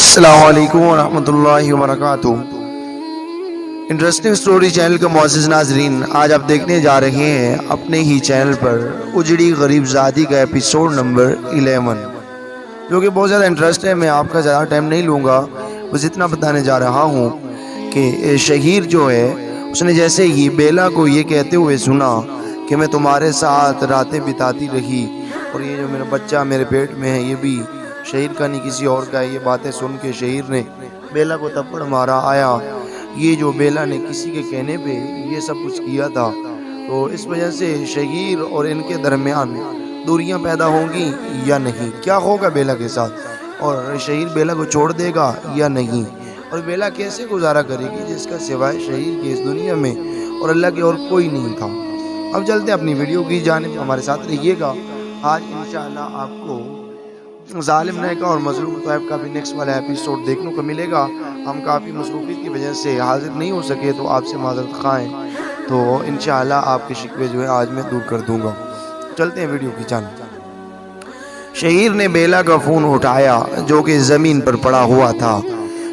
السلام علیکم ورحمۃ اللہ وبرکاتہ۔ انٹرسٹنگ سٹوری چینل کے معزز ناظرین، آج آپ دیکھنے جا رہے ہیں اپنے ہی چینل پر اجڑی غریب زادی کا ایپیسوڈ نمبر 11، جو کہ بہت زیادہ انٹرسٹ ہے۔ میں آپ کا زیادہ ٹائم نہیں لوں گا، بس اتنا بتانے جا رہا ہوں کہ شہیر جو ہے اس نے جیسے ہی بیلا کو یہ کہتے ہوئے سنا کہ میں تمہارے ساتھ راتیں بتاتی رہی اور یہ جو میرا بچہ میرے پیٹ میں ہے یہ بھی شہیر کا نہیں کسی اور کا ہے، یہ باتیں سن کے شہیر نے بیلا کو تھپڑ مارا۔ آیا یہ جو بیلا نے کسی کے کہنے پہ یہ سب کچھ کیا تھا، تو اس وجہ سے شہیر اور ان کے درمیان دوریاں پیدا ہوں گی یا نہیں، کیا ہوگا بیلا کے ساتھ، اور شہیر بیلا کو چھوڑ دے گا یا نہیں، اور بیلا کیسے گزارا کرے گی جس کا سوائے شہیر کے اس دنیا میں اور اللہ کے اور کوئی نہیں تھا۔ اب چلتے ہیں اپنی ویڈیو کی جانب، ہمارے ساتھ رہیے گا۔ آج انشاءاللہ آپ کو ظالم نے کا اور مظلوم طیب کا بھی نیکسٹ والا ایپیسوڈ دیکھنے کو ملے گا۔ ہم کافی مصروفیت کی وجہ سے حاضر نہیں ہو سکے، تو آپ سے معذرت خواہیں، تو انشاءاللہ آپ کے شکوے جو ہے آج میں دور کر دوں گا۔ چلتے ہیں ویڈیو کی جانب۔ شہیر نے بیلا کا فون اٹھایا جو کہ زمین پر پڑا ہوا تھا۔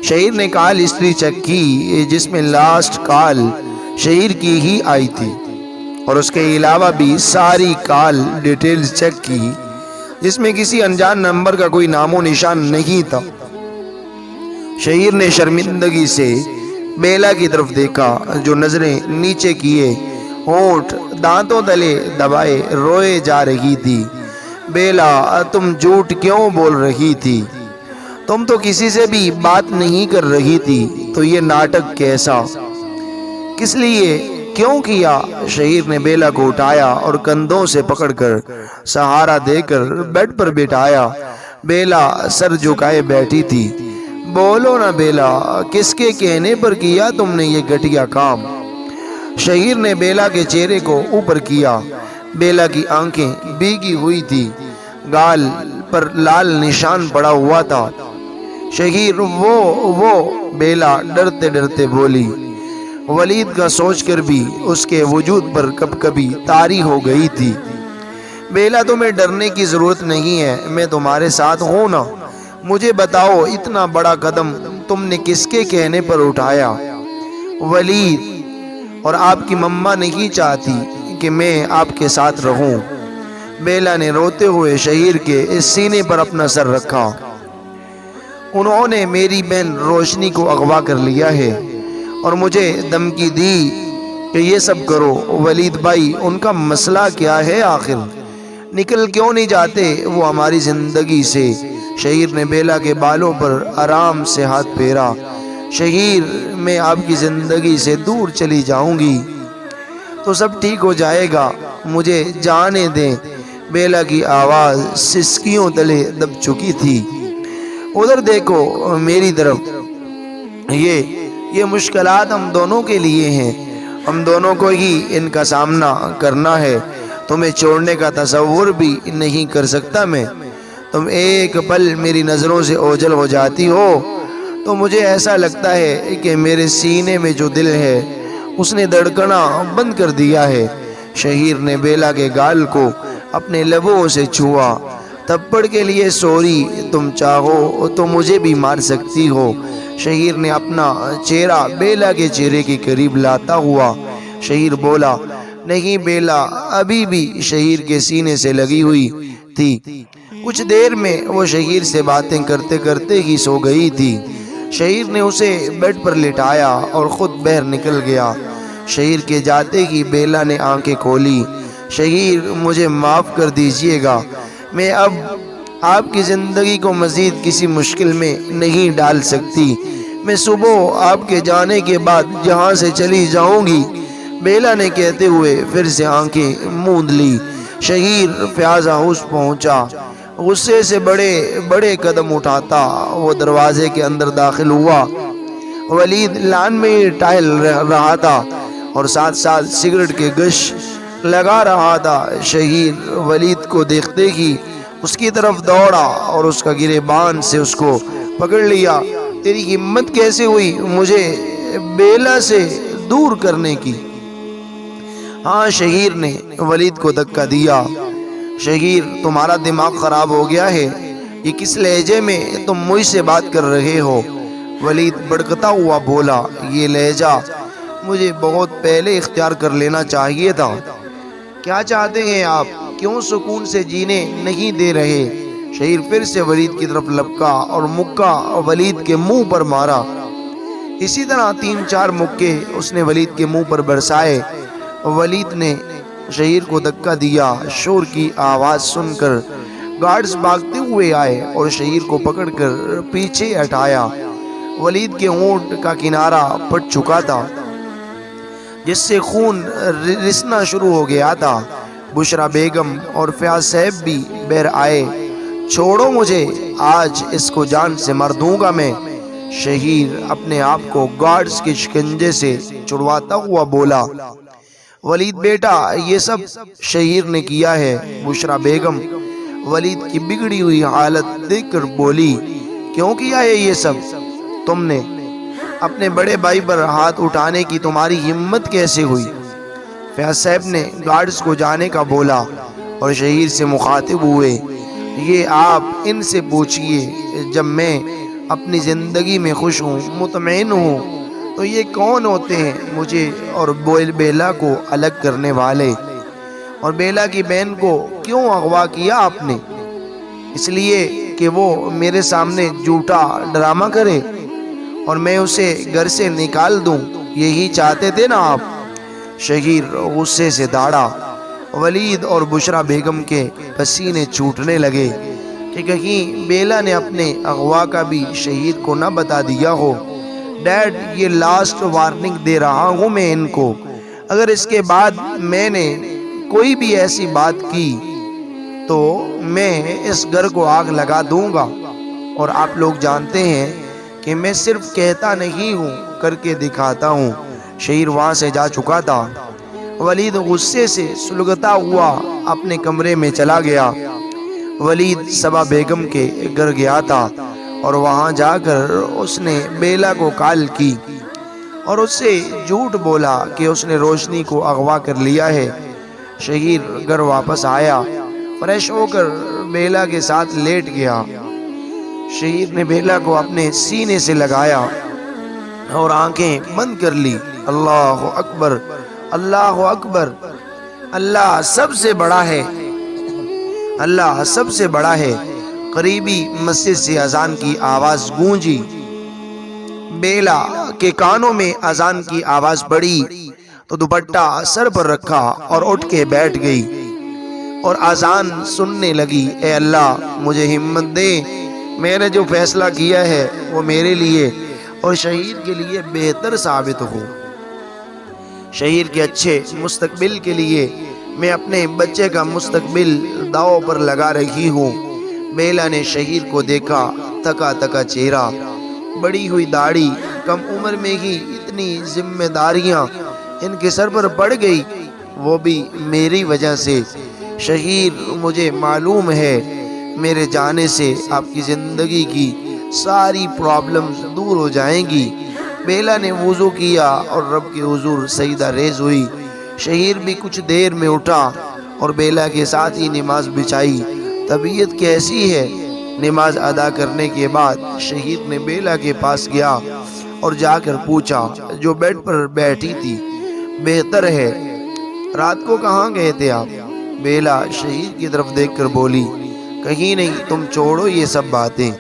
شہیر نے کال ہسٹری چیک کی جس میں لاسٹ کال شہیر کی ہی آئی تھی، اور اس کے علاوہ بھی ساری کال ڈیٹیلز چیک کی جس میں کسی انجان نمبر کا کوئی نام و نشان نہیں تھا۔ شہیر نے شرمندگی سے بیلا کی طرف دیکھا جو نظریں نیچے کیے، ہونٹ دانتوں تلے دبائے روئے جا رہی تھی۔ بیلا، تم جھوٹ کیوں بول رہی تھی؟ تم تو کسی سے بھی بات نہیں کر رہی تھی، تو یہ ناٹک کیسا، کس لیے، کیوں کیا؟ شہیر نے بیلا کو اٹھایا اور کندھوں سے پکڑ کر سہارا دے کر بیڈ پر بٹھایا۔ بیلا سر جھکائے بیٹھی تھی۔ بولو نا بیلا، کس کے کہنے پر کیا تم نے یہ گھٹیا کام؟ شہیر نے بیلا کے چہرے کو اوپر کیا۔ بیلا کی آنکھیں بھیگی ہوئی تھی، گال پر لال نشان پڑا ہوا تھا۔ شہیر وہ بیلا ڈرتے ڈرتے بولی۔ ولید کا سوچ کر بھی اس کے وجود پر کب کبھی طاری ہو گئی تھی۔ بیلا، تمہیں ڈرنے کی ضرورت نہیں ہے، میں تمہارے ساتھ ہوں نا۔ مجھے بتاؤ اتنا بڑا قدم تم نے کس کے کہنے پر اٹھایا؟ ولید اور آپ کی مما نہیں چاہتی کہ میں آپ کے ساتھ رہوں۔ بیلا نے روتے ہوئے شہیر کے اس سینے پر اپنا سر رکھا۔ انہوں نے میری بہن روشنی کو اغوا کر لیا ہے اور مجھے دھمکی دی کہ یہ سب کرو۔ ولید بھائی، ان کا مسئلہ کیا ہے آخر؟ نکل کیوں نہیں جاتے وہ ہماری زندگی سے؟ شہیر نے بیلا کے بالوں پر آرام سے ہاتھ پھیرا۔ شہیر، میں آپ کی زندگی سے دور چلی جاؤں گی تو سب ٹھیک ہو جائے گا، مجھے جانے دیں۔ بیلا کی آواز سسکیوں تلے دب چکی تھی۔ ادھر دیکھو میری طرف، یہ مشکلات ہم دونوں کے لیے ہیں، ہم دونوں کو ہی ان کا سامنا کرنا ہے۔ تمہیں چھوڑنے کا تصور بھی نہیں کر سکتا میں۔ تم ایک پل میری نظروں سے اوجھل ہو جاتی ہو تو مجھے ایسا لگتا ہے کہ میرے سینے میں جو دل ہے اس نے دھڑکنا بند کر دیا ہے۔ شہیر نے بیلا کے گال کو اپنے لبوں سے چھوا۔ تھپڑ کے لیے سوری، تم چاہو تو مجھے بھی مار سکتی ہو۔ شہیر نے اپنا چہرہ بیلا کے چہرے کے قریب لاتا ہوا شہیر بولا۔ نہیں بیلا ابھی بھی شہیر کے سینے سے لگی ہوئی تھی۔ کچھ دیر میں وہ شہیر سے باتیں کرتے کرتے ہی سو گئی تھی۔ شہیر نے اسے بیڈ پر لٹایا اور خود باہر نکل گیا۔ شہیر کے جاتے ہی بیلا نے آنکھیں کھولی۔ شہیر، مجھے معاف کر دیجئے گا، میں اب آپ کی زندگی کو مزید کسی مشکل میں نہیں ڈال سکتی۔ میں صبح آپ کے جانے کے بعد یہاں سے چلی جاؤں گی، بیلا نے کہتے ہوئے پھر سے آنکھیں موند لی۔ شہیر فیاض ہاؤس پہنچا۔ غصے سے بڑے بڑے قدم اٹھاتا وہ دروازے کے اندر داخل ہوا۔ ولید لان میں ٹہل رہا تھا اور ساتھ ساتھ سگریٹ کے گش لگا رہا تھا۔ شہیر ولید کو دیکھتے ہی اس کی طرف دوڑا اور اس کا گریبان سے اس کو پکڑ لیا۔ تیری ہمت کیسے ہوئی مجھے بیلا سے دور کرنے کی؟ ہاں، شہیر نے ولید کو دھکا دیا۔ شہیر، تمہارا دماغ خراب ہو گیا ہے، یہ کس لہجے میں تم مجھ سے بات کر رہے ہو؟ ولید بڑکتا ہوا بولا، یہ لہجہ مجھے بہت پہلے اختیار کر لینا چاہیے تھا۔ کیا چاہتے ہیں آپ؟ کیوں سکون سے جینے نہیں دے رہے؟ شہیر پھر سے ولید کی طرف لپکا اور مکہ ولید کے منہ پر مارا۔ اسی طرح 3-4 مکے اس نے ولید کے منہ پر برسائے۔ ولید نے شہیر کو دھکا دیا۔ شور کی آواز سن کر گارڈز بھاگتے ہوئے آئے اور شہیر کو پکڑ کر پیچھے ہٹایا۔ ولید کے ہونٹ کا کنارہ پھٹ چکا تھا، جس سے خون رسنا شروع ہو گیا تھا۔ بشرا بیگم اور فیاض صاحب بھی بہر آئے۔ چھوڑو مجھے، آج اس کو جان سے مار دوں گا میں۔ شہیر اپنے آپ کو گارڈز کے شکنجے سے چھڑواتا ہوا بولا۔ ولید بیٹا، یہ سب شہیر نے کیا ہے۔ بشرا بیگم ولید کی بگڑی ہوئی حالت دیکھ کر بولی، کیوں کیا ہے یہ سب؟ تم نے اپنے بڑے بھائی پر ہاتھ اٹھانے کی تمہاری ہمت کیسے ہوئی؟ فیاض صاحب نے گارڈز کو جانے کا بولا اور شہیر سے مخاطب ہوئے، یہ آپ ان سے پوچھئے، جب میں اپنی زندگی میں خوش ہوں، مطمئن ہوں، تو یہ کون ہوتے ہیں مجھے اور بیلا کو الگ کرنے والے؟ اور بیلا کی بہن کو کیوں اغوا کیا آپ نے؟ اس لیے کہ وہ میرے سامنے جھوٹا ڈرامہ کرے اور میں اسے گھر سے نکال دوں، یہی چاہتے تھے نا آپ؟ شہیر غصے سے داڑا۔ ولید اور بشرا بیگم کے پسینے چھوٹنے لگے کہ کہیں بیلا نے اپنے اغوا کا بھی شہیر کو نہ بتا دیا ہو۔ ڈیڈ، یہ لاسٹ وارننگ دے رہا ہوں میں ان کو، اگر اس کے بعد میں نے کوئی بھی ایسی بات کی تو میں اس گھر کو آگ لگا دوں گا۔ اور آپ لوگ جانتے ہیں کہ میں صرف کہتا نہیں ہوں، کر کے دکھاتا ہوں۔ شہیر وہاں سے جا چکا تھا۔ ولید غصے سے سلگتا ہوا اپنے کمرے میں چلا گیا۔ ولید صبا بیگم کے گھر گیا تھا اور وہاں جا کر اس نے بیلا کو کال کی اور اس سے جھوٹ بولا کہ اس نے روشنی کو اغوا کر لیا ہے۔ شہیر گھر واپس آیا، فریش ہو کر بیلا کے ساتھ لیٹ گیا۔ شہیر نے بیلا کو اپنے سینے سے لگایا اور آنکھیں بند کر لی۔ اللہ اکبر، اللہ اکبر، اللہ سب سے بڑا ہے، اللہ سب سے بڑا ہے۔ قریبی مسجد سے اذان کی آواز گونجی۔ بیلا کے کانوں میں اذان کی آواز پڑی تو دوپٹہ سر پر رکھا اور اٹھ کے بیٹھ گئی اور اذان سننے لگی، اے اللہ مجھے ہمت دے، میں نے جو فیصلہ کیا ہے وہ میرے لیے اور شہیر کے لیے بہتر ثابت ہو۔ شہیر کے اچھے مستقبل کے لیے میں اپنے بچے کا مستقبل داؤ پر لگا رہی ہوں۔ بیلا نے شہیر کو دیکھا، تھکا تھکا چہرہ، بڑی ہوئی داڑھی، کم عمر میں ہی اتنی ذمہ داریاں ان کے سر پر پڑ گئی، وہ بھی میری وجہ سے۔ شہیر، مجھے معلوم ہے میرے جانے سے آپ کی زندگی کی ساری پرابلمز دور ہو جائیں گی۔ بیلا نے وضو کیا اور رب کے حضور سجدہ ریز ہوئی۔ شہیر بھی کچھ دیر میں اٹھا اور بیلا کے ساتھ ہی نماز بچائی۔ طبیعت کیسی ہے؟ نماز ادا کرنے کے بعد شہیر نے بیلا کے پاس گیا اور جا کر پوچھا، جو بیڈ پر بیٹھی تھی، بہتر ہے؟ رات کو کہاں گئے تھے آپ؟ بیلا شہیر کی طرف دیکھ کر بولی، کہیں نہیں، تم چھوڑو یہ سب باتیں،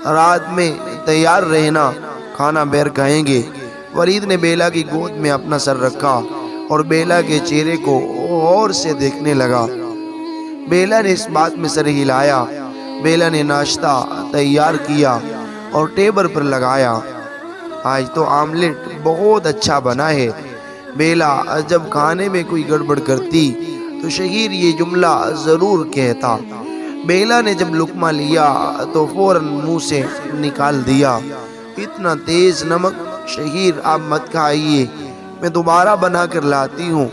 رات میں تیار رہنا، کھانا بیر کھائیں گے۔ ولید نے بیلا کی گود میں اپنا سر رکھا اور بیلا کے چہرے کو غور سے دیکھنے لگا۔ بیلا نے اس بات میں سر ہلایا۔ بیلا نے ناشتہ تیار کیا اور ٹیبل پر لگایا۔ آج تو آملیٹ بہت اچھا بنا ہے۔ بیلا جب کھانے میں کوئی گڑبڑ کرتی تو شہیر یہ جملہ ضرور کہتا۔ بیلا نے جب لقمہ لیا تو فوراً منہ سے نکال دیا، اتنا تیز نمک، شہیر آپ مت کھائیے، میں دوبارہ بنا کر لاتی ہوں۔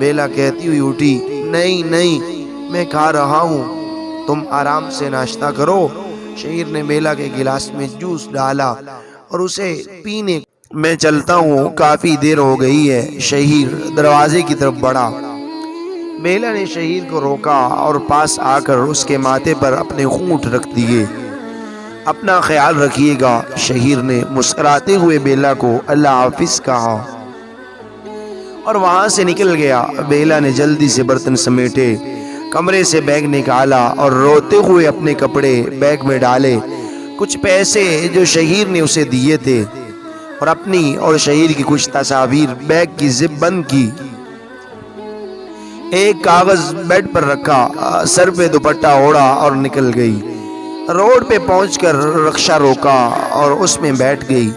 بیلا کہتی ہوئی اٹھی، نہیں نہیں، میں کھا رہا ہوں، تم آرام سے ناشتہ کرو۔ شہیر نے بیلا کے گلاس میں جوس ڈالا اور اسے پینے۔ میں چلتا ہوں، کافی دیر ہو گئی ہے۔ شہیر دروازے کی طرف بڑھا۔ بیلا نے شہیر کو روکا اور پاس آ کر اس کے ماتھے پر اپنے ہونٹ رکھ دیے۔ اپنا خیال رکھیے گا۔ شہیر نے مسکراتے ہوئے بیلا کو اللہ حافظ کہا اور وہاں سے نکل گیا۔ بیلا نے جلدی سے برتن سمیٹے، کمرے سے بیگ نکالا اور روتے ہوئے اپنے کپڑے بیگ میں ڈالے۔ کچھ پیسے جو شہیر نے اسے دیے تھے اور اپنی اور شہیر کی کچھ تصاویر بیگ کی زپ بند کی۔ ایک کاغذ بیڈ پر رکھا، سر پہ دوپٹہ اوڑھا اور نکل گئی۔ روڈ پہ پہنچ کر رکشہ روکا اور اس میں بیٹھ گئی۔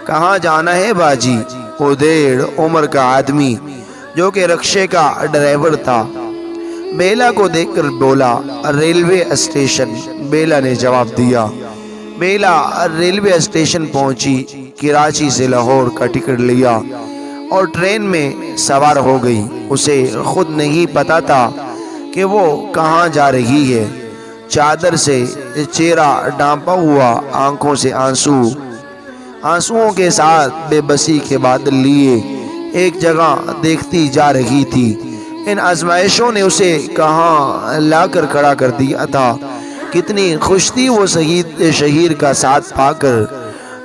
کہاں جانا ہے باجی؟ وہ 1.5 عمر کا آدمی جو کہ رکشے کا ڈرائیور تھا بیلا کو دیکھ کر بولا، ریلوے اسٹیشن۔ بیلا نے جواب دیا۔ بیلا ریلوے اسٹیشن پہنچی، کراچی سے لاہور کا ٹکٹ لیا اور ٹرین میں سوار ہو گئی۔ اسے خود نہیں پتا تھا کہ وہ کہاں جا رہی ہے۔ چادر سے چہرہ ڈھانپا ہوا، آنکھوں سے آنسوؤں کے ساتھ بے بسی کے بادل لیے ایک جگہ دیکھتی جا رہی تھی۔ ان آزمائشوں نے اسے کہاں لا کر کھڑا کر دیا تھا۔ کتنی خوش تھی وہ شہیر کا ساتھ پا کر،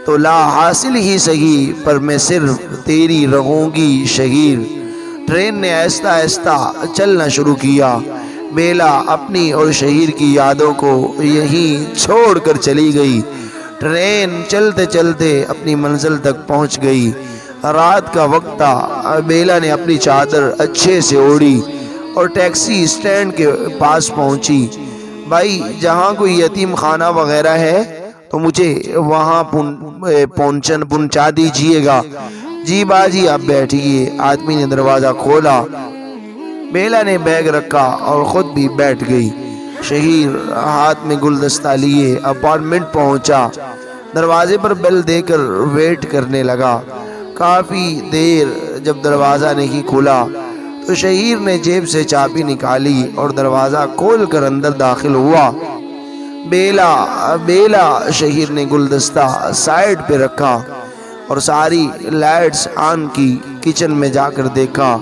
تو لا حاصل ہی سہی پر میں صرف تیری رہوں گی شہیر۔ ٹرین نے آہستہ آہستہ چلنا شروع کیا۔ بیلا اپنی اور شہیر کی یادوں کو یہیں چھوڑ کر چلی گئی۔ ٹرین چلتے چلتے اپنی منزل تک پہنچ گئی۔ رات کا وقت تھا۔ بیلا نے اپنی چادر اچھے سے اوڑھی اور ٹیکسی اسٹینڈ کے پاس پہنچی۔ بھائی، جہاں کوئی یتیم خانہ وغیرہ ہے تو مجھے وہاں پہنچا دیجیے گا۔ جی باجی، آپ بیٹھیے۔ آدمی نے دروازہ کھولا۔ بیلا نے بیگ رکھا اور خود بھی بیٹھ گئی۔ شہیر ہاتھ میں گلدستہ لیے اپارٹمنٹ پہنچا۔ دروازے پر بیل دے کر ویٹ کرنے لگا۔ کافی دیر جب دروازہ نہیں کھلا تو شہیر نے جیب سے چابی نکالی اور دروازہ کھول کر اندر داخل ہوا۔ بیلا شہیر نے گلدستہ سائیڈ پہ رکھا اور ساری لائٹس آن کی۔ کچن میں جا کر دیکھا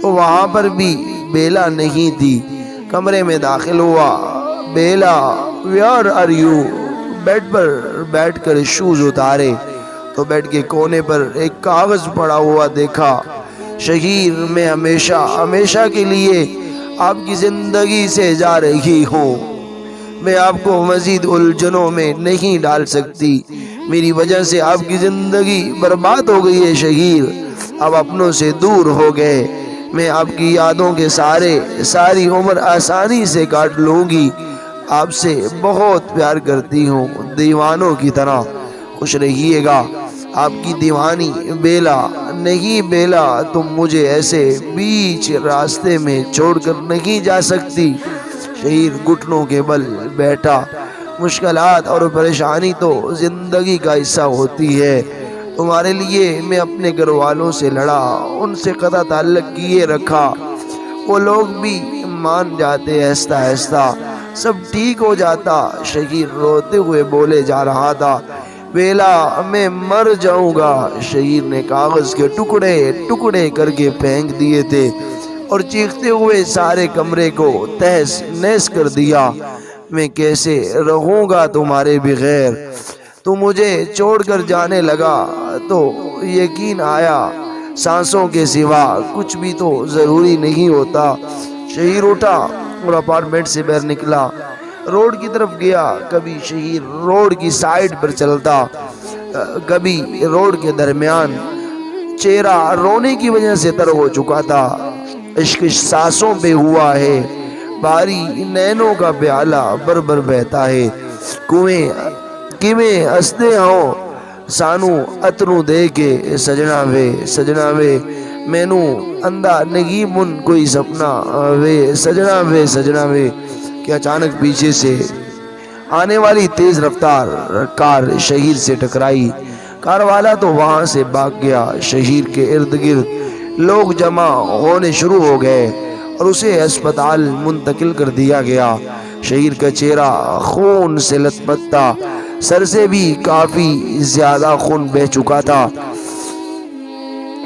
تو وہاں پر بھی بیلا نہیں تھی۔ کمرے میں داخل ہوا۔ بیلا، ویئر آر یو؟ بیڈ پر بیٹھ کر شوز اتارے تو بیڈ کے کونے پر ایک کاغذ پڑا ہوا دیکھا۔ شہیر، میں ہمیشہ کے لیے آپ کی زندگی سے جا رہی ہوں۔ میں آپ کو مزید الجھنوں میں نہیں ڈال سکتی۔ میری وجہ سے آپ کی زندگی برباد ہو گئی ہے شہیر۔ اب اپنوں سے دور ہو گئے۔ میں آپ کی یادوں کے ساری عمر آسانی سے کاٹ لوں گی۔ آپ سے بہت پیار کرتی ہوں، دیوانوں کی طرح۔ خوش رہیے گا، آپ کی دیوانی بیلا۔ نہیں بیلا، تم مجھے ایسے بیچ راستے میں چھوڑ کر نہیں جا سکتی۔ شہیر گھٹنوں کے بل بیٹھا۔ مشکلات اور پریشانی تو زندگی کا حصہ ہوتی ہے۔ تمہارے لیے میں اپنے گھر والوں سے لڑا، ان سے قطع تعلق کیے رکھا۔ وہ لوگ بھی مان جاتے، آہستہ آہستہ سب ٹھیک ہو جاتا۔ شہیر روتے ہوئے بولے جا رہا تھا، بیلا، میں مر جاؤں گا۔ شہیر نے کاغذ کے ٹکڑے کر کے پھینک دیے تھے اور چیختے ہوئے سارے کمرے کو تہس نہس کر دیا۔ میں کیسے رہوں گا تمہارے بغیر؟ تو مجھے چھوڑ کر جانے لگا تو یقین آیا سانسوں کے سوا کچھ بھی تو ضروری نہیں ہوتا۔ شہیر اٹھا اور اپارٹمنٹ سے باہر نکلا، روڈ کی طرف گیا۔ کبھی شہیر روڈ کی سائیڈ پر چلتا، کبھی روڈ کے درمیان۔ چہرہ رونے کی وجہ سے تر ہو چکا تھا۔ عشق سانسوں پہ ہوا ہے، باری نینوں کا پیالہ بر بہتا ہے۔ کیویں ہستے ہوں سانو اتروں دے کے سجنا وے مینو اندھا نہیں من کوئی سپنا وے سجنا وے کہ اچانک پیچھے سے آنے والی تیز رفتار کار شہیر سے ٹکرائی۔ کار والا تو وہاں سے بھاگ گیا۔ شہیر کے ارد گرد لوگ جمع ہونے شروع ہو گئے اور اسے ہسپتال منتقل کر دیا گیا۔ شہیر کا چہرہ خون سے لت پت تھا، سر سے بھی کافی زیادہ خون بہہ چکا تھا۔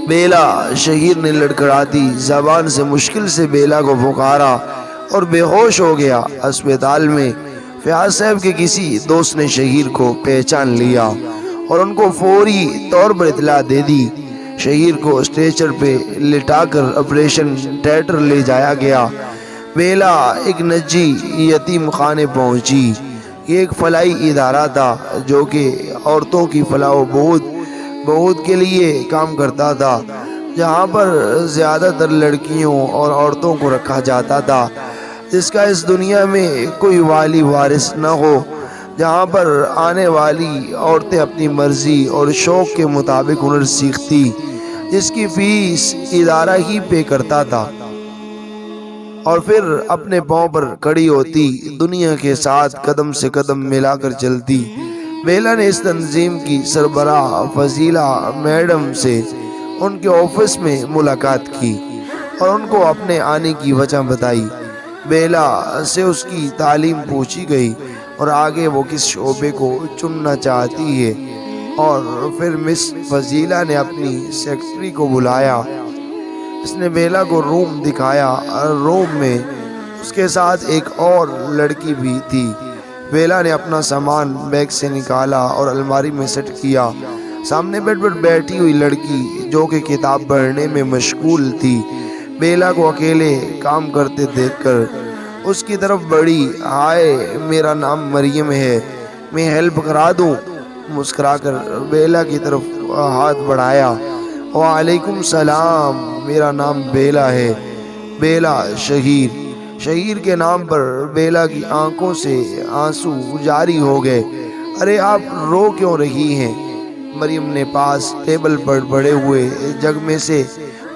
بیلا، شہیر نے لڑکھڑاتی زبان سے مشکل سے بیلا کو پکارا اور بے ہوش ہو گیا۔ اسپتال میں فیاض صاحب کے کسی دوست نے شہیر کو پہچان لیا اور ان کو فوری طور پر اطلاع دے دی۔ شہیر کو اسٹریچر پہ لٹا کر آپریشن تھیٹر لے جایا گیا۔ بیلا ایک نجی یتیم خانے پہنچی۔ یہ ایک فلاحی ادارہ تھا جو کہ عورتوں کی فلاح و بہبود کے لیے کام کرتا تھا، جہاں پر زیادہ تر لڑکیوں اور عورتوں کو رکھا جاتا تھا جس کا اس دنیا میں کوئی والی وارث نہ ہو، جہاں پر آنے والی عورتیں اپنی مرضی اور شوق کے مطابق ہنر سیکھتی، جس کی فیس ادارہ ہی پے کرتا تھا، اور پھر اپنے پاؤں پر کھڑی ہوتی، دنیا کے ساتھ قدم سے قدم ملا کر چلتی۔ بیلا نے اس تنظیم کی سربراہ فضیلہ میڈم سے ان کے آفس میں ملاقات کی اور ان کو اپنے آنے کی وجہ بتائی۔ بیلا سے اس کی تعلیم پوچھی گئی اور آگے وہ کس شعبے کو چننا چاہتی ہے، اور پھر مس فضیلہ نے اپنی سیکرٹری کو بلایا۔ اس نے بیلا کو روم دکھایا۔ روم میں اس کے ساتھ ایک اور لڑکی بھی تھی۔ بیلا نے اپنا سامان بیگ سے نکالا اور الماری میں سیٹ کیا۔ سامنے بیڈ پر بیٹھی ہوئی لڑکی جو کہ کتاب پڑھنے میں مشغول تھی، بیلا کو اکیلے کام کرتے دیکھ کر اس کی طرف بڑھی۔ ہائے، میرا نام مریم ہے، میں ہیلپ کرا دوں؟ مسکرا کر بیلا کی طرف ہاتھ بڑھایا۔ وعلیکم السلام، میرا نام بیلا ہے۔ بیلا شہیر کے نام پر بیلا کی آنکھوں سے آنسو جاری ہو گئے۔ ارے آپ رو کیوں رہی ہیں؟ مریم نے پاس ٹیبل پر پڑے ہوئے جگ میں سے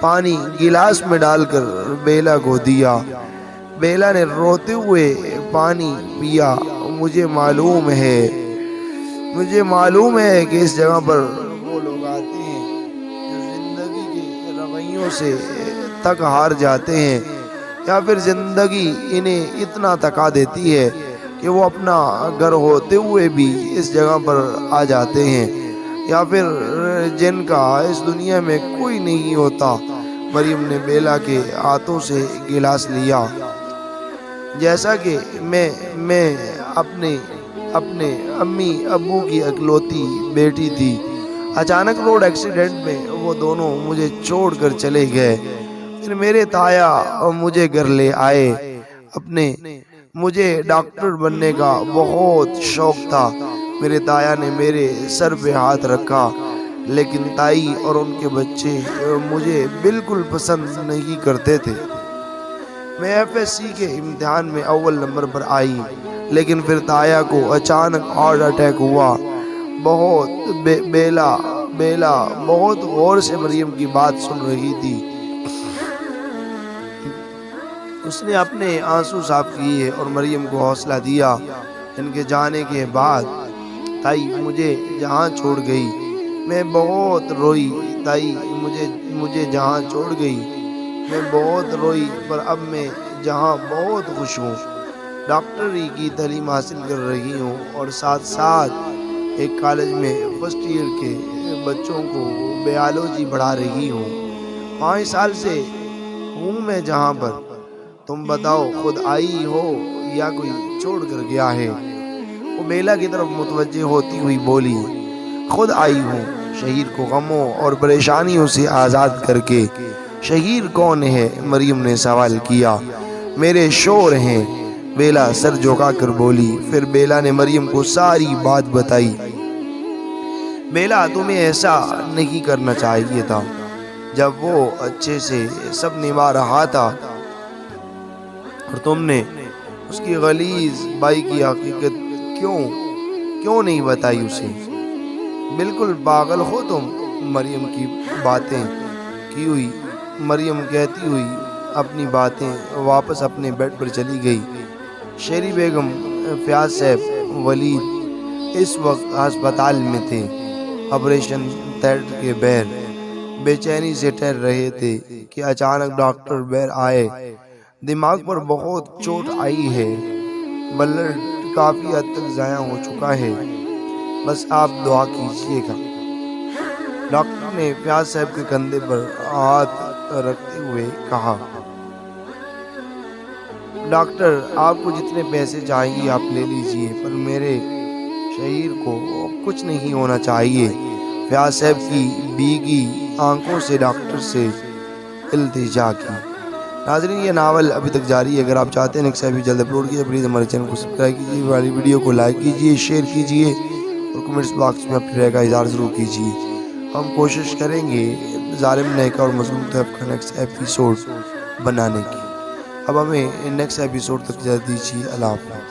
پانی گلاس میں ڈال کر بیلا کو دیا۔ بیلا نے روتے ہوئے پانی پیا۔ مجھے معلوم ہے کہ اس جگہ پر وہ لوگ آتے ہیں جو زندگی کے رویوں سے تک ہار جاتے ہیں، یا پھر زندگی انہیں اتنا تکا دیتی ہے کہ وہ اپنا گھر ہوتے ہوئے بھی اس جگہ پر آ جاتے ہیں، یا پھر جن کا اس دنیا میں کوئی نہیں ہوتا۔ مریم نے بیلا کے ہاتھوں سے گلاس لیا۔ جیسا کہ میں اپنے امی ابو کی اکلوتی بیٹی تھی، اچانک روڈ ایکسیڈنٹ میں وہ دونوں مجھے چھوڑ کر چلے گئے۔ پھر میرے تایا مجھے گھر لے آئے۔ مجھے ڈاکٹر بننے کا بہت شوق تھا۔ میرے تایا نے میرے سر پہ ہاتھ رکھا، لیکن تائی اور ان کے بچے مجھے بالکل پسند نہیں کرتے تھے۔ میں FSC کے امتحان میں اول نمبر پر آئی، لیکن پھر تایا کو اچانک ہارٹ اٹیک ہوا۔ بیلا بہت غور سے مریم کی بات سن رہی تھی۔ اس نے اپنے آنسو صاف کیے اور مریم کو حوصلہ دیا۔ ان کے جانے کے بعد تائی مجھے جہاں چھوڑ گئی، میں بہت روئی۔ تائی مجھے جہاں چھوڑ گئی، میں بہت روئی، پر اب میں جہاں بہت خوش ہوں۔ ڈاکٹری کی تعلیم حاصل کر رہی ہوں اور ساتھ ساتھ ایک کالج میں فرسٹ ایئر کے بچوں کو بیالوجی پڑھا رہی ہوں۔ 5 سال سے ہوں میں جہاں پر۔ تم بتاؤ، خود آئی ہو یا کوئی چھوڑ کر گیا ہے؟ وہ بیلا کی طرف متوجہ ہوتی ہوئی بولی، خود آئی ہوں، شہیر کو غموں اور پریشانیوں سے آزاد کر کے۔ شہیر کون ہے؟ مریم نے سوال کیا۔ میرے شوہر ہیں، بیلا سر جھکا کر بولی۔ پھر بیلا نے مریم کو ساری بات بتائی۔ بیلا، تمہیں ایسا نہیں کرنا چاہیے تھا۔ جب وہ اچھے سے سب نبھا رہا تھا اور تم نے اس کی غلیظ بائی کی حقیقت کیوں نہیں بتائی اسے؟ بالکل پاگل ہو تم۔ مریم کی باتیں کی ہوئی مریم کہتی ہوئی اپنی باتیں واپس اپنے بیڈ پر چلی گئی۔ شیری بیگم، فیاض صاحب، ولید اس وقت ہسپتال میں تھے، آپریشن تھیٹر کے باہر بے چینی سے ٹہل رہے تھے کہ اچانک ڈاکٹر باہر آئے۔ دماغ پر بہت چوٹ آئی ہے، بلڈ کافی حد تک ضائع ہو چکا ہے، بس آپ دعا کیجیے گا۔ ڈاکٹر نے فیاض صاحب کے کندھے پر ہاتھ رکھتے ہوئے کہا۔ ڈاکٹر آپ کو جتنے پیسے چاہیے آپ لے لیجئے، پر میرے شہیر کو کچھ نہیں ہونا چاہیے۔ فیاض صاحب کی بھیگی آنکھوں سے ڈاکٹر سے التجا کی۔ ناظرین یہ ناول ابھی تک جاری ہے، اگر آپ چاہتے ہیں نیکسٹ ایپی جلد اپلوڈ کیجئے پلیز ہمارے چینل کو سبسکرائب کیجئے، والی ویڈیو کو لائک کیجئے، شیئر کیجئے اور کمنٹس باکس میں اپنی رائے کا اظہار ضرور کیجئے۔ ہم کوشش کریں گے ظالم نیکا اور مظلوم طیب کا نیکسٹ ایپیسوڈ بنانے کی۔ اب ہمیں نیکسٹ ایپیسوڈ تک اجازت دیجئے۔ اللہ حافظ۔